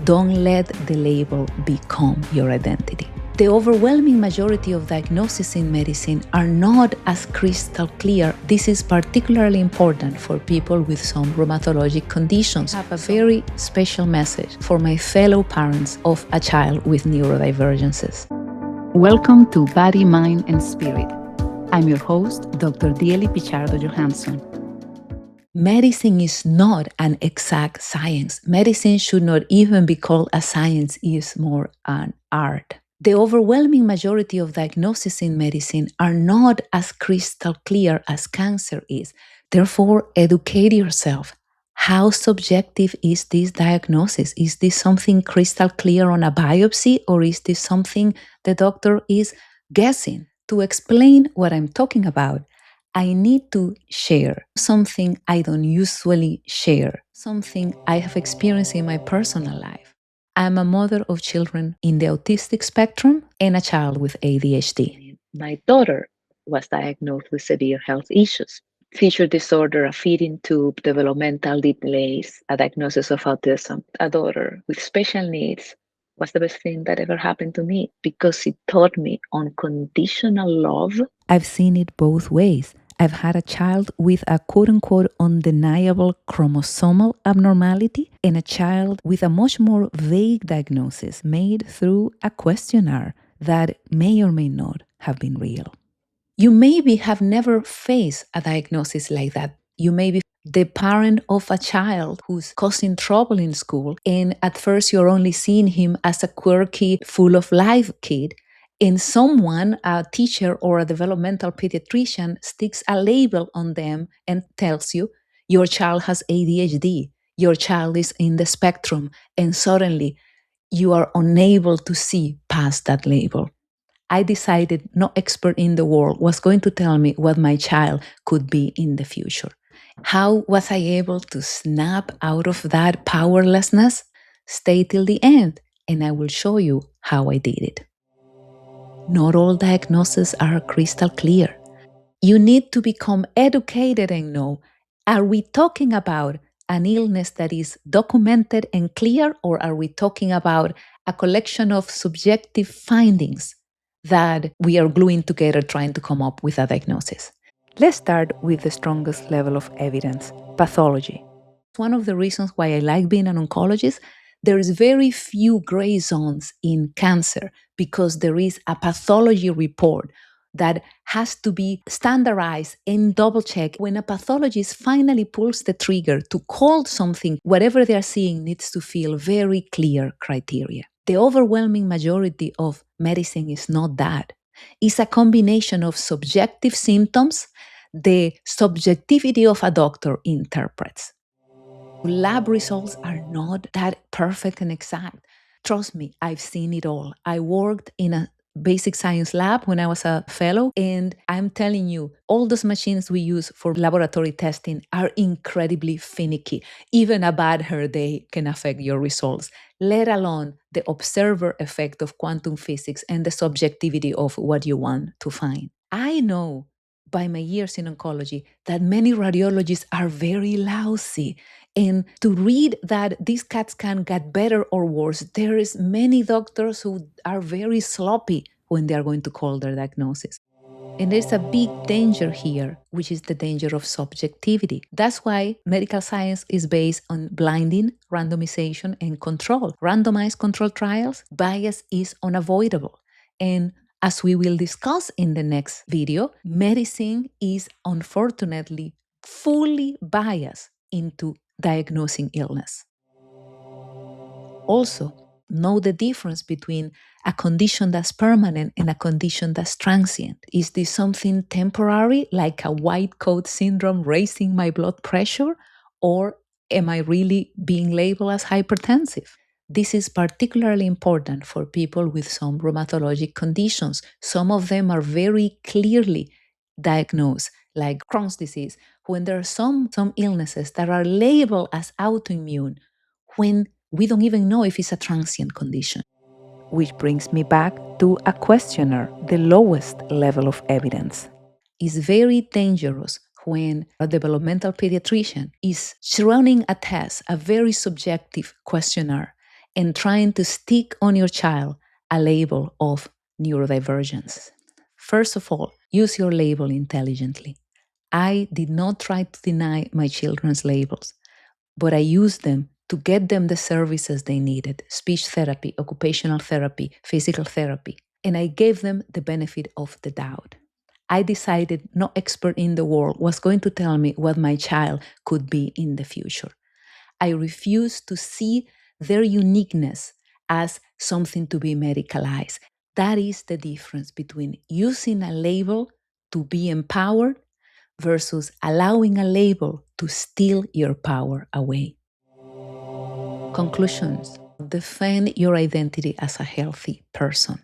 Don't let the label become your identity. The overwhelming majority of diagnoses in medicine are not as crystal clear. This is particularly important for people with some rheumatologic conditions. I have a very special message for my fellow parents of a child with neurodivergences. Welcome to Body, Mind, and Spirit. I'm your host, Dr. Diely Pichardo-Johansson. Medicine is not an exact science. Medicine should not even be called a science, it's more an art. The overwhelming majority of diagnoses in medicine are not as crystal clear as cancer is. Therefore, educate yourself. How subjective is this diagnosis? Is this something crystal clear on a biopsy, or is this something the doctor is guessing? To explain what I'm talking about, I need to share something I don't usually share, something I have experienced in my personal life. I'm a mother of children in the autistic spectrum and a child with ADHD. My daughter was diagnosed with severe health issues, seizure disorder, a feeding tube, developmental delays, a diagnosis of autism. A daughter with special needs was the best thing that ever happened to me because it taught me unconditional love. I've seen it both ways. I've had a child with a quote-unquote undeniable chromosomal abnormality and a child with a much more vague diagnosis made through a questionnaire that may or may not have been real. You maybe have never faced a diagnosis like that. You may be the parent of a child who's causing trouble in school, and at first you're only seeing him as a quirky, full of life kid. And someone, a teacher or a developmental pediatrician, sticks a label on them and tells you, your child has ADHD, your child is in the spectrum, and suddenly you are unable to see past that label. I decided no expert in the world was going to tell me what my child could be in the future. How was I able to snap out of that powerlessness? Stay till the end, and I will show you how I did it. Not all diagnoses are crystal clear. You need to become educated and know, are we talking about an illness that is documented and clear, or are we talking about a collection of subjective findings that we are gluing together trying to come up with a diagnosis? Let's start with the strongest level of evidence, pathology. One of the reasons why I like being an oncologist, there is very few gray zones in cancer because there is a pathology report that has to be standardized and double-checked. When a pathologist finally pulls the trigger to call something, whatever they are seeing needs to feel very clear criteria. The overwhelming majority of medicine is not that. It's a combination of subjective symptoms the subjectivity of a doctor interprets. Lab results are not that perfect and exact. Trust me, I've seen it all. I worked in a basic science lab when I was a fellow, and I'm telling you, all those machines we use for laboratory testing are incredibly finicky. Even a bad hair day can affect your results, let alone the observer effect of quantum physics and the subjectivity of what you want to find. I know by my years in oncology that many radiologists are very lousy. And to read that these CAT scan got better or worse, there is many doctors who are very sloppy when they are going to call their diagnosis. And there's a big danger here, which is the danger of subjectivity. That's why medical science is based on blinding, randomization, and control. Randomized control trials, bias is unavoidable. And as we will discuss in the next video, medicine is unfortunately fully biased into diagnosing illness. Also, know the difference between a condition that's permanent and a condition that's transient. Is this something temporary, like a white coat syndrome raising my blood pressure, or am I really being labeled as hypertensive? This is particularly important for people with some rheumatologic conditions. Some of them are very clearly diagnosed, like Crohn's disease, when there are some illnesses that are labeled as autoimmune, when we don't even know if it's a transient condition. Which brings me back to a questionnaire, the lowest level of evidence. It's very dangerous when a developmental pediatrician is running a test, a very subjective questionnaire, and trying to stick on your child a label of neurodivergence. First of all, use your label intelligently. I did not try to deny my children's labels, but I used them to get them the services they needed: speech therapy, occupational therapy, physical therapy. And I gave them the benefit of the doubt. I decided no expert in the world was going to tell me what my child could be in the future. I refused to see their uniqueness as something to be medicalized. That is the difference between using a label to be empowered versus allowing a label to steal your power away. Conclusions: defend your identity as a healthy person.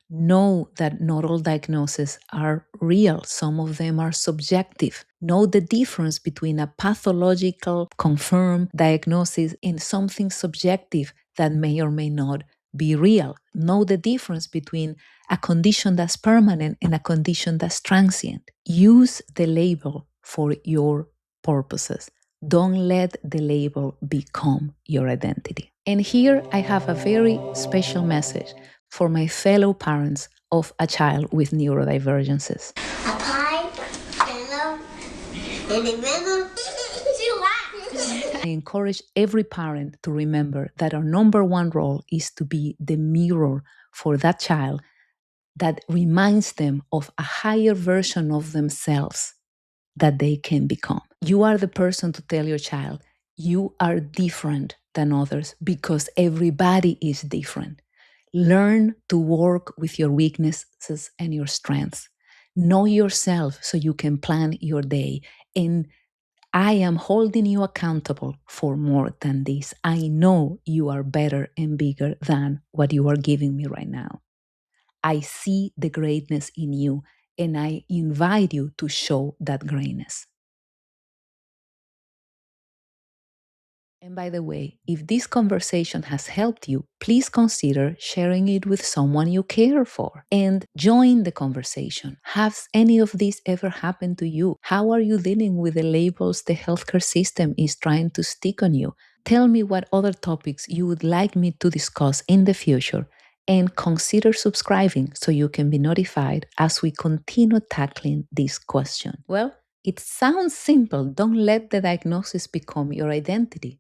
Know that not all diagnoses are real. Some of them are subjective. Know the difference between a pathological confirmed diagnosis and something subjective that may or may not be real. Know the difference between a condition that's permanent and a condition that's transient. Use the label for your purposes. Don't let the label become your identity. And here I have a very special message for my fellow parents of a child with neurodivergences. A pie, yellow, in the middle. I encourage every parent to remember that our number one role is to be the mirror for that child that reminds them of a higher version of themselves that they can become. You are the person to tell your child, you are different than others because everybody is different. Learn to work with your weaknesses and your strengths. Know yourself so you can plan your day. And I am holding you accountable for more than this. I know you are better and bigger than what you are giving me right now. I see the greatness in you, and I invite you to show that greatness. And by the way, if this conversation has helped you, please consider sharing it with someone you care for and join the conversation. Has any of this ever happened to you? How are you dealing with the labels the healthcare system is trying to stick on you? Tell me what other topics you would like me to discuss in the future, and consider subscribing so you can be notified as we continue tackling this question. Well, it sounds simple. Don't let the diagnosis become your identity.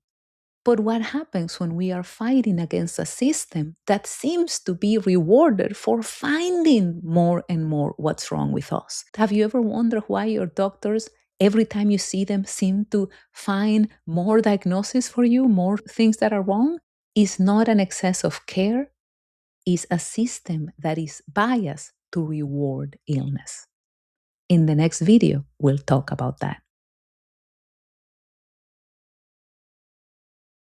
But what happens when we are fighting against a system that seems to be rewarded for finding more and more what's wrong with us? Have you ever wondered why your doctors, every time you see them, seem to find more diagnoses for you, more things that are wrong? It's not an excess of care. It's a system that is biased to reward illness. In the next video, we'll talk about that.